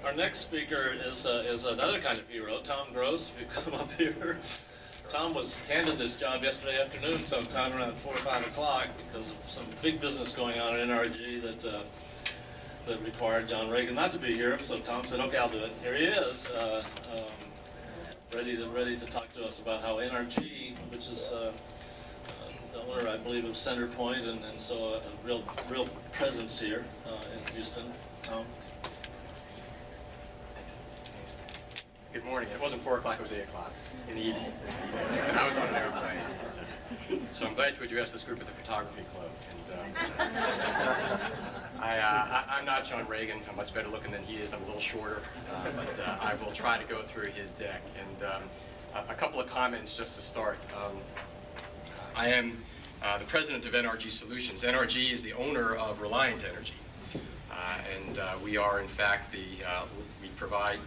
Our next speaker is another kind of hero, Tom Gros. If you come up here. Tom was handed this job yesterday afternoon sometime around 4 or 5 o'clock because of some big business going on at NRG that required John Reagan not to be here. So Tom said, okay, I'll do it. Here he is, ready to talk to us about how NRG, which is the owner, I believe, of Centerpoint, and so a real presence here in Houston. Tom? Good morning. It wasn't 4 o'clock, it was 8 o'clock in the evening. And I was on an airplane. So I'm glad to address this group at the photography club. And I'm not John Reagan. I'm much better looking than he is. I'm a little shorter. But I will try to go through his deck. And a couple of comments just to start. I am the president of NRG Solutions. NRG is the owner of Reliant Energy. And we are, in fact, we provide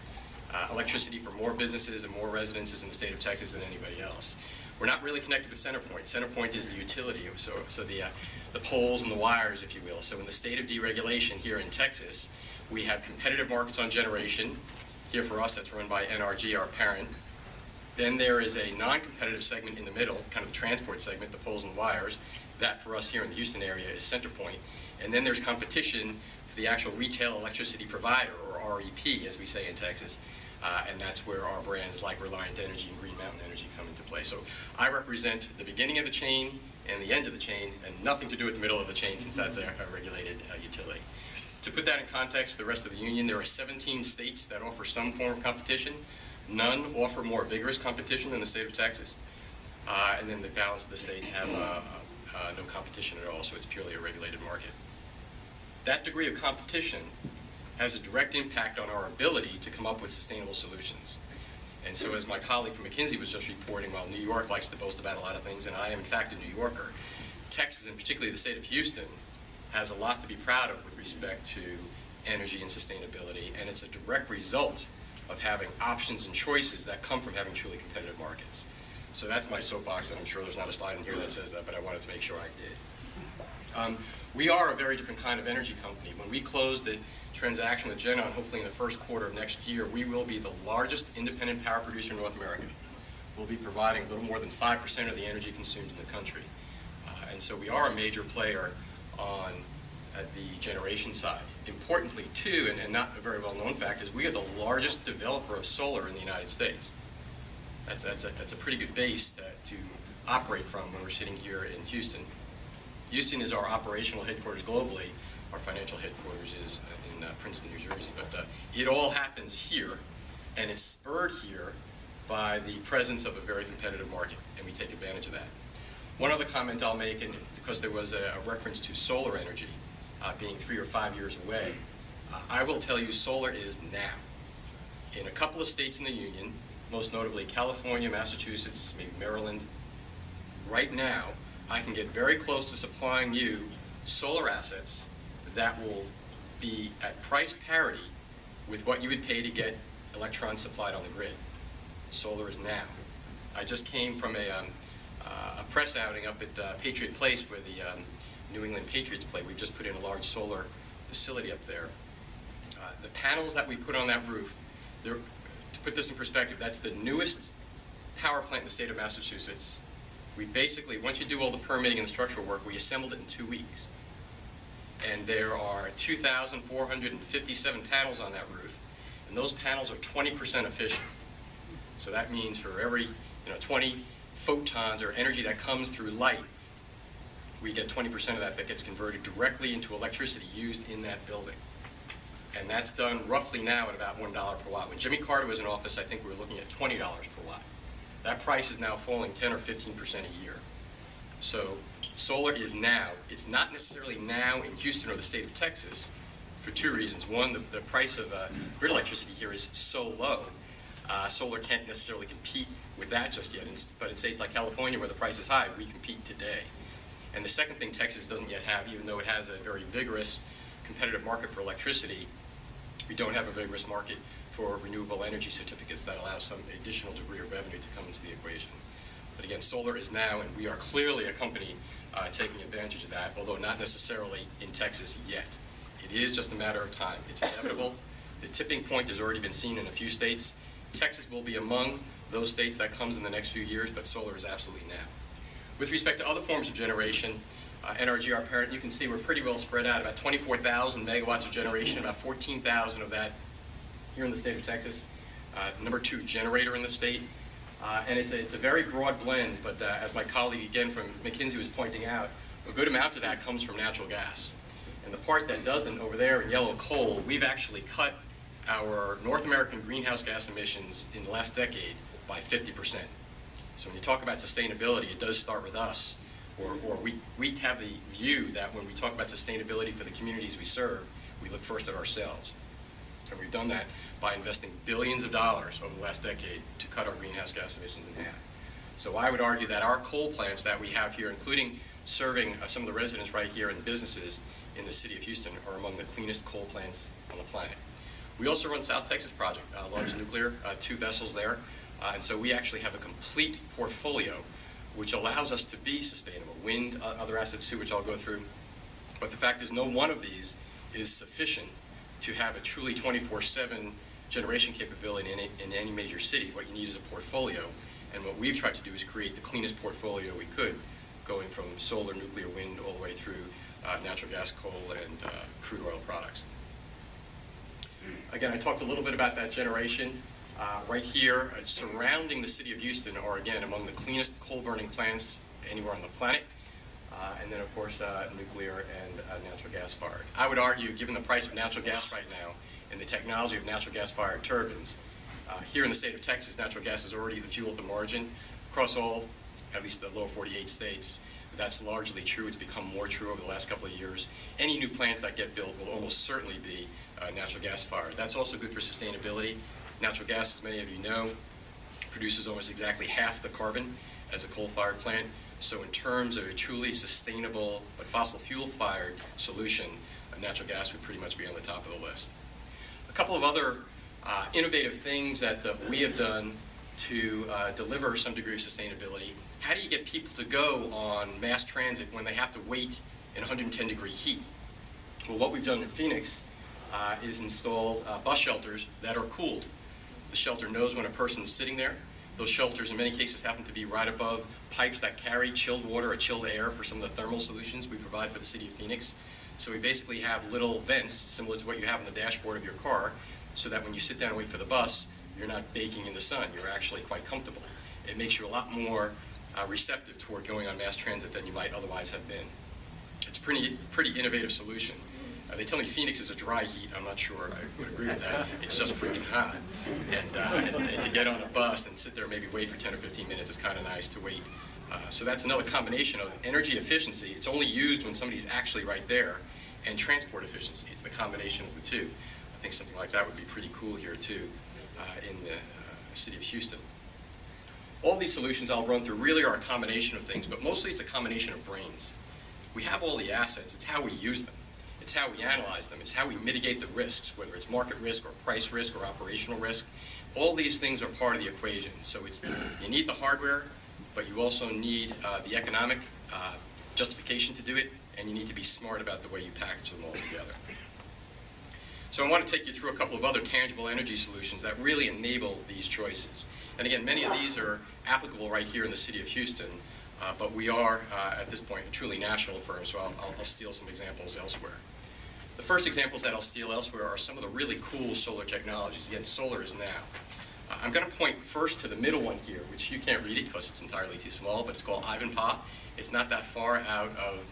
electricity for more businesses and more residences in the state of Texas than anybody else. We're not really connected with Centerpoint. Centerpoint is the utility, so the poles and the wires, if you will. So in the state of deregulation here in Texas, we have competitive markets on generation. Here for us, that's run by NRG, our parent. Then there is a non-competitive segment in the middle, kind of the transport segment, the poles and wires. That for us here in the Houston area is Centerpoint. And then there's competition for the actual retail electricity provider, or REP, as we say in Texas. And that's where our brands like Reliant Energy and Green Mountain Energy come into play. So I represent the beginning of the chain and the end of the chain, and nothing to do with the middle of the chain, since that's a regulated utility. To put that in context, the rest of the union, there are 17 states that offer some form of competition. None offer more vigorous competition than the state of Texas. And then the balance of the states have no competition at all, so it's purely a regulated market. That degree of competition has a direct impact on our ability to come up with sustainable solutions. And so as my colleague from McKinsey was just reporting, while New York likes to boast about a lot of things, and I am in fact a New Yorker, Texas, and particularly the state of Houston, has a lot to be proud of with respect to energy and sustainability, and it's a direct result of having options and choices that come from having truly competitive markets. So that's my soapbox, and I'm sure there's not a slide in here that says that, but I wanted to make sure I did. We are a very different kind of energy company. When we close the transaction with GenOn, hopefully in the first quarter of next year, we will be the largest independent power producer in North America. We'll be providing a little more than 5% of the energy consumed in the country. And so we are a major player on the generation side. Importantly, too, and not a very well-known fact, is we are the largest developer of solar in the United States. That's a pretty good base to operate from when we're sitting here in Houston. Houston is our operational headquarters globally. Our financial headquarters is in Princeton, New Jersey. But it all happens here, and it's spurred here by the presence of a very competitive market, and we take advantage of that. One other comment I'll make, and because there was a reference to solar energy being 3 or 5 years away, I will tell you solar is now. In a couple of states in the union, most notably California, Massachusetts, maybe Maryland, right now, I can get very close to supplying you solar assets that will be at price parity with what you would pay to get electrons supplied on the grid. Solar is now. I just came from a press outing up at Patriot Place where the New England Patriots play. We've just put in a large solar facility up there. The panels that we put on that roof, to put this in perspective, that's the newest power plant in the state of Massachusetts. We basically, once you do all the permitting and the structural work, we assembled it in 2 weeks. And there are 2,457 panels on that roof, and those panels are 20% efficient. So that means for every 20 photons or energy that comes through light, we get 20% of that gets converted directly into electricity used in that building. And that's done roughly now at about $1 per watt. When Jimmy Carter was in office, I think we were looking at $20 per watt. That price is now falling 10 or 15% a year. So solar is now. It's not necessarily now in Houston or the state of Texas for 2 reasons. One, the price of grid electricity here is so low. Solar can't necessarily compete with that just yet. But in states like California, where the price is high, we compete today. And the second thing Texas doesn't yet have, even though it has a very vigorous competitive market for electricity, we don't have a vigorous market for renewable energy certificates that allow some additional degree of revenue to come into the equation. But again, solar is now, and we are clearly a company taking advantage of that, although not necessarily in Texas yet. It is just a matter of time. It's inevitable. The tipping point has already been seen in a few states. Texas will be among those states that comes in the next few years, but solar is absolutely now. With respect to other forms of generation, NRG, our parent, you can see we're pretty well spread out. About 24,000 megawatts of generation, about 14,000 of that here in the state of Texas. Number 2 generator in the state. And it's a very broad blend, but as my colleague again from McKinsey was pointing out, a good amount of that comes from natural gas. And the part that doesn't, over there in yellow coal, we've actually cut our North American greenhouse gas emissions in the last decade by 50%. So when you talk about sustainability, it does start with us, or we have the view that when we talk about sustainability for the communities we serve, we look first at ourselves. And we've done that by investing billions of dollars over the last decade to cut our greenhouse gas emissions in half. So I would argue that our coal plants that we have here, including serving some of the residents right here and businesses in the city of Houston, are among the cleanest coal plants on the planet. We also run South Texas Project, large nuclear, 2 vessels there. And so we actually have a complete portfolio which allows us to be sustainable. Wind, other assets too, which I'll go through. But the fact is no one of these is sufficient to have a truly 24/7 generation capability in any major city. What you need is a portfolio. And what we've tried to do is create the cleanest portfolio we could, going from solar, nuclear, wind, all the way through natural gas, coal, and crude oil products. Again, I talked a little bit about that generation. Right here, surrounding the city of Houston are, again, among the cleanest coal-burning plants anywhere on the planet. And then, of course, nuclear and natural gas fired. I would argue, given the price of natural gas right now and the technology of natural gas-fired turbines, here in the state of Texas, natural gas is already the fuel at the margin. Across all, at least the lower 48 states, that's largely true. It's become more true over the last couple of years. Any new plants that get built will almost certainly be natural gas fired. That's also good for sustainability. Natural gas, as many of you know, produces almost exactly half the carbon as a coal-fired plant. So in terms of a truly sustainable but fossil fuel-fired solution, natural gas would pretty much be on the top of the list. A couple of other innovative things that we have done to deliver some degree of sustainability. How do you get people to go on mass transit when they have to wait in 110-degree heat? Well, what we've done in Phoenix is installed bus shelters that are cooled. The shelter knows when a person's sitting there. Those shelters in many cases happen to be right above pipes that carry chilled water or chilled air for some of the thermal solutions we provide for the city of Phoenix. So we basically have little vents similar to what you have on the dashboard of your car, so that when you sit down and wait for the bus, you're not baking in the sun. You're actually quite comfortable. It makes you a lot more receptive toward going on mass transit than you might otherwise have been. It's a pretty innovative solution. They tell me Phoenix is a dry heat. I'm not sure I would agree with that. It's just freaking hot. And to get on a bus and sit there and maybe wait for 10 or 15 minutes is kind of nice to wait. So that's another combination of energy efficiency. It's only used when somebody's actually right there, and transport efficiency. It's the combination of the two. I think something like that would be pretty cool here too in the city of Houston. All these solutions I'll run through really are a combination of things, but mostly it's a combination of brains. We have all the assets. It's how we use them. It's how we analyze them. It's how we mitigate the risks, whether it's market risk or price risk or operational risk. All these things are part of the equation. So you need the hardware, but you also need the economic justification to do it, and you need to be smart about the way you package them all together. So I want to take you through a couple of other tangible energy solutions that really enable these choices. And again, many of these are applicable right here in the city of Houston, but we are, at this point, a truly national firm, so I'll steal some examples elsewhere. The first examples that I'll steal elsewhere are some of the really cool solar technologies. Again, solar is now. I'm going to point first to the middle one here, which you can't read it because it's entirely too small, but it's called Ivanpah. It's not that far out of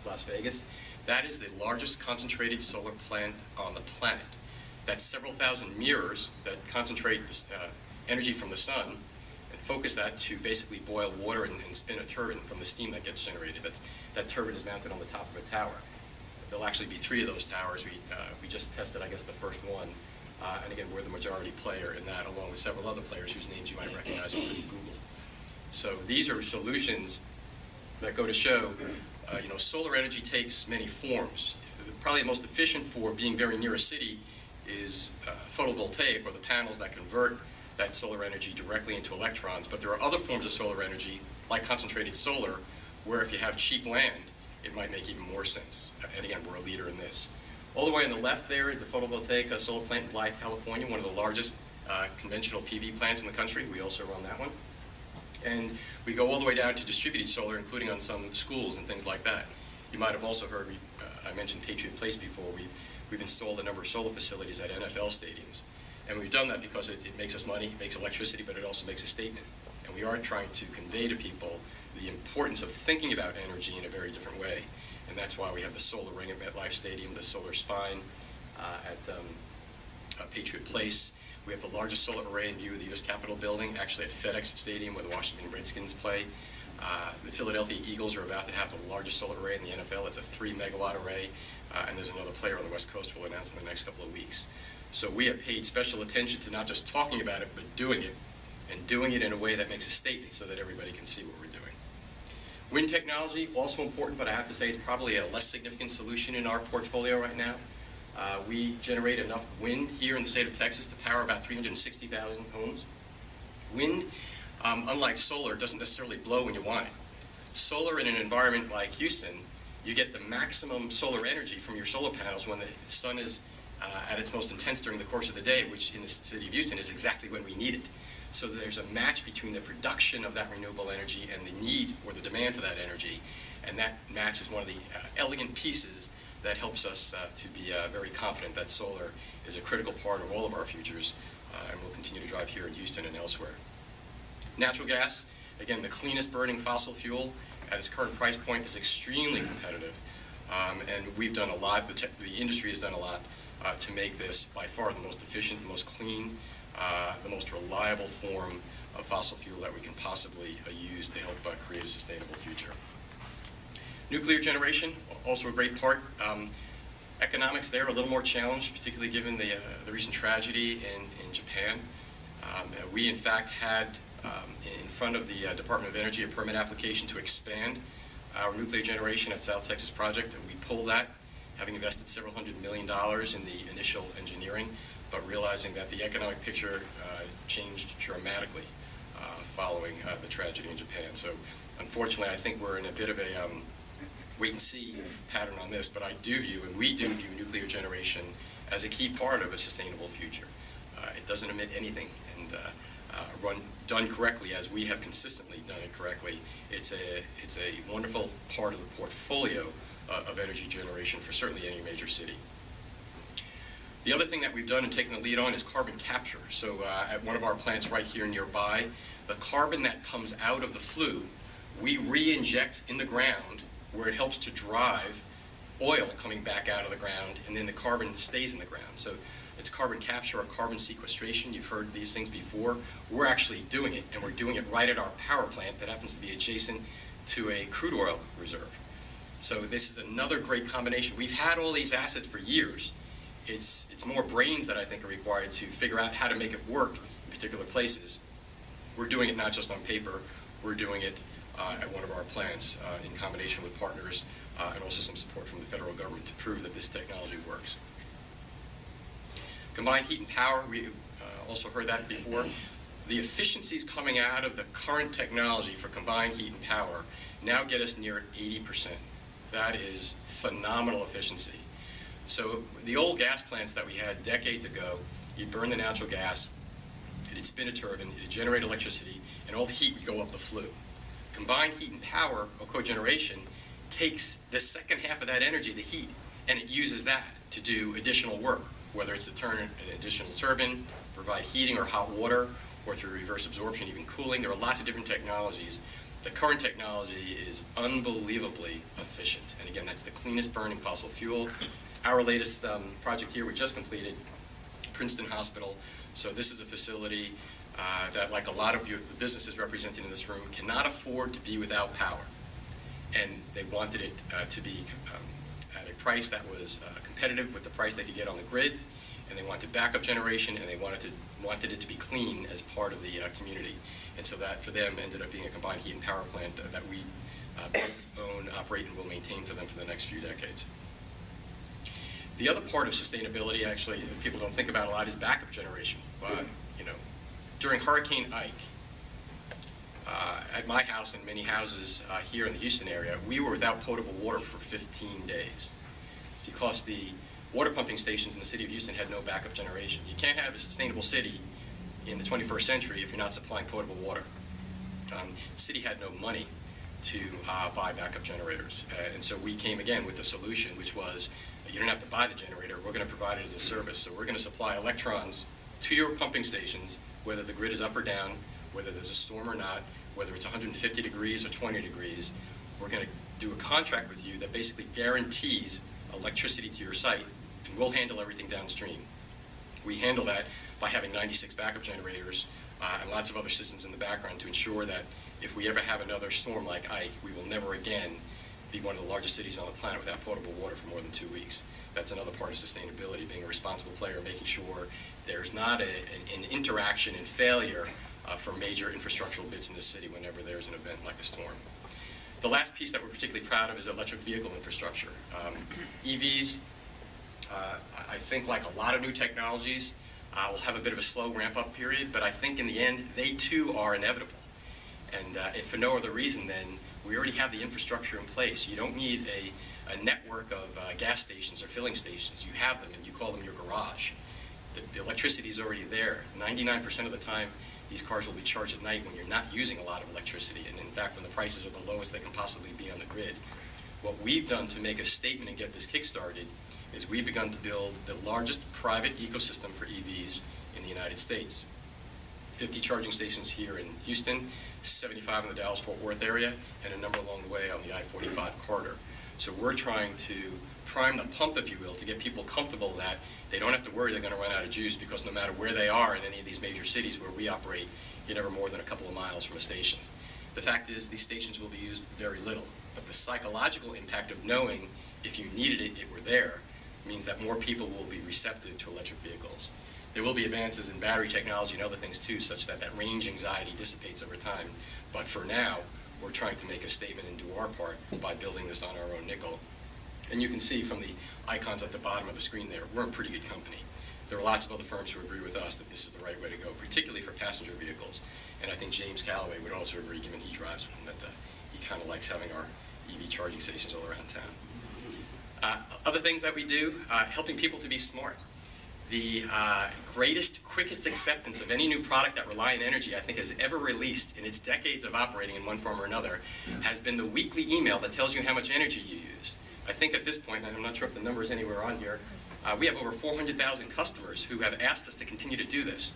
Las Vegas. That is the largest concentrated solar plant on the planet. That's several thousand mirrors that concentrate energy from the sun and focus that to basically boil water and spin a turbine from the steam that gets generated. That turbine is mounted on the top of a tower. There'll actually be 3 of those towers. We just tested, I guess, the first one. And again, we're the majority player in that, along with several other players whose names you might recognize on Google. So these are solutions that go to show, solar energy takes many forms. Probably the most efficient for being very near a city is photovoltaic, or the panels that convert that solar energy directly into electrons. But there are other forms of solar energy, like concentrated solar, where if you have cheap land, it might make even more sense. And again, we're a leader in this. All the way on the left there is the photovoltaic solar plant in Blythe, California, one of the largest conventional PV plants in the country. We also run that one. And we go all the way down to distributed solar, including on some schools and things like that. You might have also heard, I mentioned Patriot Place before. We've installed a number of solar facilities at NFL stadiums. And we've done that because it makes us money, it makes electricity, but it also makes a statement. And we are trying to convey to people the importance of thinking about energy in a very different way. And that's why we have the solar ring at MetLife Stadium, the solar spine at Patriot Place. We have the largest solar array in view of the U.S. Capitol building, actually at FedEx Stadium where the Washington Redskins play. The Philadelphia Eagles are about to have the largest solar array in the NFL. It's a 3-megawatt array, and there's another player on the West Coast we'll announce in the next couple of weeks. So we have paid special attention to not just talking about it, but doing it, and doing it in a way that makes a statement so that everybody can see what we're doing. Wind technology, also important, but I have to say it's probably a less significant solution in our portfolio right now. We generate enough wind here in the state of Texas to power about 360,000 homes. Wind, unlike solar, doesn't necessarily blow when you want it. Solar in an environment like Houston, you get the maximum solar energy from your solar panels when the sun is at its most intense during the course of the day, which in the city of Houston is exactly when we need it. So there's a match between the production of that renewable energy and the need or the demand for that energy. And that match is one of the elegant pieces that helps us to be very confident that solar is a critical part of all of our futures and will continue to drive here in Houston and elsewhere. Natural gas, again, the cleanest burning fossil fuel at its current price point is extremely competitive. And we've done a lot, the industry has done a lot to make this by far the most efficient, the most clean, the most reliable form of fossil fuel that we can possibly use to help create a sustainable future. Nuclear generation, also a great part. Economics there are a little more challenged, particularly given the recent tragedy in Japan. We, in fact, had in front of the Department of Energy a permit application to expand our nuclear generation at South Texas Project, and we pulled that, having invested several $100 million in the initial engineering, but realizing that the economic picture changed dramatically following the tragedy in Japan. So unfortunately, I think we're in a bit of a wait-and-see pattern on this, but I do view, and we do view nuclear generation as a key part of a sustainable future. It doesn't emit anything, and done correctly, as we have consistently done it correctly, it's a wonderful part of the portfolio of energy generation for certainly any major city. The other thing that we've done and taken the lead on is carbon capture. So at one of our plants right here nearby, the carbon that comes out of the flue, we re-inject in the ground where it helps to drive oil coming back out of the ground, and then the carbon stays in the ground. So it's carbon capture or carbon sequestration. You've heard these things before. We're actually doing it, and we're doing it right at our power plant that happens to be adjacent to a crude oil reserve. So this is another great combination. We've had all these assets for years. It's more brains that I think are required to figure out how to make it work in particular places. We're doing it not just on paper, we're doing it at one of our plants in combination with partners and also some support from the federal government to prove that this technology works. Combined heat and power, we also heard that before. The efficiencies coming out of the current technology for combined heat and power now get us near 80%. That is phenomenal efficiency. So the old gas plants that we had decades ago, you'd burn the natural gas, it'd spin a turbine, it'd generate electricity, and all the heat would go up the flue. Combined heat and power, or cogeneration, takes the second half of that energy, the heat, and it uses that to do additional work, whether it's to turn an additional turbine, provide heating or hot water, or through reverse absorption, even cooling. There are lots of different technologies. The current technology is unbelievably efficient. And again, that's the cleanest burning fossil fuel. Our latest project here we just completed, Princeton Hospital. So this is a facility that, like a lot of the businesses represented in this room, cannot afford to be without power. And they wanted it to be at a price that was competitive with the price they could get on the grid, and they wanted backup generation, and they wanted it to be clean as part of the community. And so that, for them, ended up being a combined heat and power plant that we both own, operate, and will maintain for them for the next few decades. The other part of sustainability, actually, that people don't think about a lot, is backup generation. During Hurricane Ike, at my house and many houses here in the Houston area, we were without potable water for 15 days. It's because the water pumping stations in the city of Houston had no backup generation. You can't have a sustainable city in the 21st century if you're not supplying potable water. The city had no money to buy backup generators. And so we came again with a solution, which was, you don't have to buy the generator, we're going to provide it as a service. So we're going to supply electrons to your pumping stations, whether the grid is up or down, whether there's a storm or not, whether it's 150 degrees or 20 degrees. We're going to do a contract with you that basically guarantees electricity to your site, and we'll handle everything downstream. We handle that by having 96 backup generators and lots of other systems in the background to ensure that if we ever have another storm like Ike, we will never again be one of the largest cities on the planet without potable water for more than 2 weeks. That's another part of sustainability, being a responsible player, making sure there's not an interaction and failure for major infrastructural bits in the city whenever there's an event like a storm. The last piece that we're particularly proud of is electric vehicle infrastructure. EVs, I think like a lot of new technologies, will have a bit of a slow ramp-up period, but I think in the end, they too are inevitable. And if for no other reason, then we already have the infrastructure in place. You don't need a network of gas stations or filling stations. You have them, and you call them your garage. The electricity is already there. 99% of the time, these cars will be charged at night when you're not using a lot of electricity, and in fact, when the prices are the lowest they can possibly be on the grid. What we've done to make a statement and get this kick-started is we've begun to build the largest private ecosystem for EVs in the United States. 50 charging stations here in Houston, 75 in the Dallas-Fort Worth area, and a number along the way on the I-45 corridor. So we're trying to prime the pump, if you will, to get people comfortable that they don't have to worry they're going to run out of juice, because no matter where they are in any of these major cities where we operate, you're never more than a couple of miles from a station. The fact is, these stations will be used very little, but the psychological impact of knowing if you needed it, it were there, means that more people will be receptive to electric vehicles. There will be advances in battery technology and other things too, such that that range anxiety dissipates over time. But for now, we're trying to make a statement and do our part by building this on our own nickel. And you can see from the icons at the bottom of the screen there, we're in pretty good company. There are lots of other firms who agree with us that this is the right way to go, particularly for passenger vehicles. And I think James Calloway would also agree, given he drives one, that he kind of likes having our EV charging stations all around town. Other things that we do, helping people to be smart. The greatest, quickest acceptance of any new product that Reliant Energy, I think, has ever released in its decades of operating in one form or another, has been the weekly email that tells you how much energy you use. I think at this point, and I'm not sure if the number is anywhere on here, we have over 400,000 customers who have asked us to continue to do this.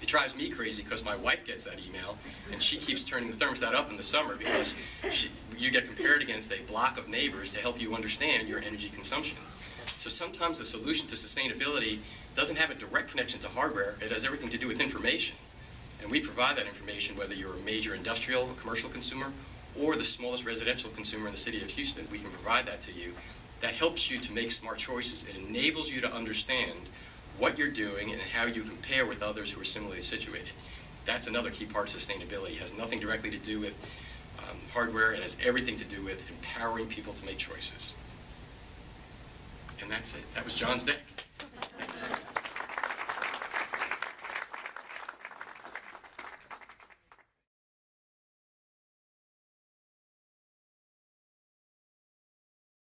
It drives me crazy because my wife gets that email, and she keeps turning the thermostat up in the summer because you get compared against a block of neighbors to help you understand your energy consumption. So sometimes the solution to sustainability doesn't have a direct connection to hardware. It has everything to do with information. And we provide that information whether you're a major industrial or commercial consumer or the smallest residential consumer in the city of Houston. We can provide that to you. That helps you to make smart choices. It enables you to understand what you're doing and how you compare with others who are similarly situated. That's another key part of sustainability. It has nothing directly to do with hardware. It has everything to do with empowering people to make choices. And that's it. That was John's day.